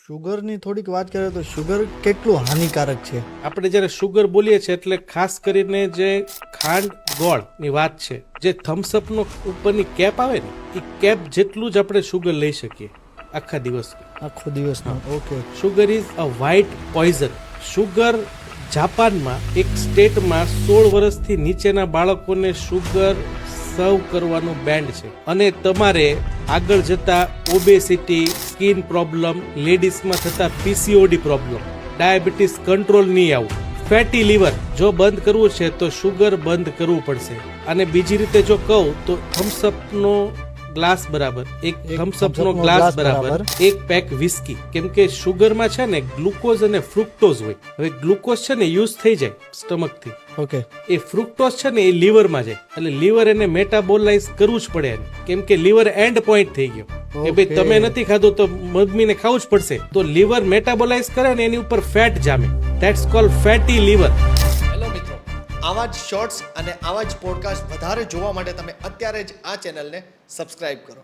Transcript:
શુગરની થોડીક વાત કરીએ તો શુગર કેટલું હાનિકારક છે? આપણે જ્યારે શુગર બોલીએ છીએ એટલે ખાસ કરીને જે ખાંડ ગોળની વાત છે, જે થમ્સઅપનો ઉપરની કેપ આવે ને એ કેપ જેટલું જ આપણે શુગર લઈ શકીએ આખા દિવસમાં. આખો દિવસમાં? Okay. Sugar is a white poison. Sugar જાપાનમાં એક સ્ટેટમાં 16 વર્ષથી નીચેના બાળકોને શુગર સર્વ કરવાનું બેન્ડ છે અને તમારે આગળ જતા ઓબેસિટી, સ્કિન પ્રોબ્લેમ, લેડીઝમાં થતા પીસીઓડી પ્રોબ્લેમ, ડાયાબિટીસ કંટ્રોલ નહીં આવું, ફેટી લીવર જો બંધ કરવું છે તો શુગર બંધ કરવું પડશે. અને બીજી રીતે જો કહું તો થમ્સઅપનો ગ્લાસ બરાબર, એક થમ્સઅપનો ગ્લાસ બરાબર એક પેક વિસ્કી. કેમ કે શુગરમાં છે ને ગ્લુકોઝ અને ફ્રુક્ટોઝ હોય. હવે ગ્લુકોઝ છે ને યુઝ થઈ જાય સ્ટમકથી, ઓકે. એ ફ્રુક્ટોઝ છે ને એ લીવરમાં જાય એટલે લીવર એને મેટાબોલાઇઝ કરવું જ પડે એને. કેમ કે લીવર એન્ડ પોઈન્ટ થઈ ગયો કે ભાઈ તમે નથી ખાધું તો મદમીને ખાવું જ પડશે. તો લીવર મેટાબોલાઇઝ કરે ને એની ઉપર ફેટ જામે. That's called fatty liver. Hello મિત્રો, આવા જ શોર્ટ્સ અને આવા જ પોડકાસ્ટ વધારે જોવા માટે તમે અત્યારે જ આ ચેનલને સબસ્ક્રાઇબ કરો.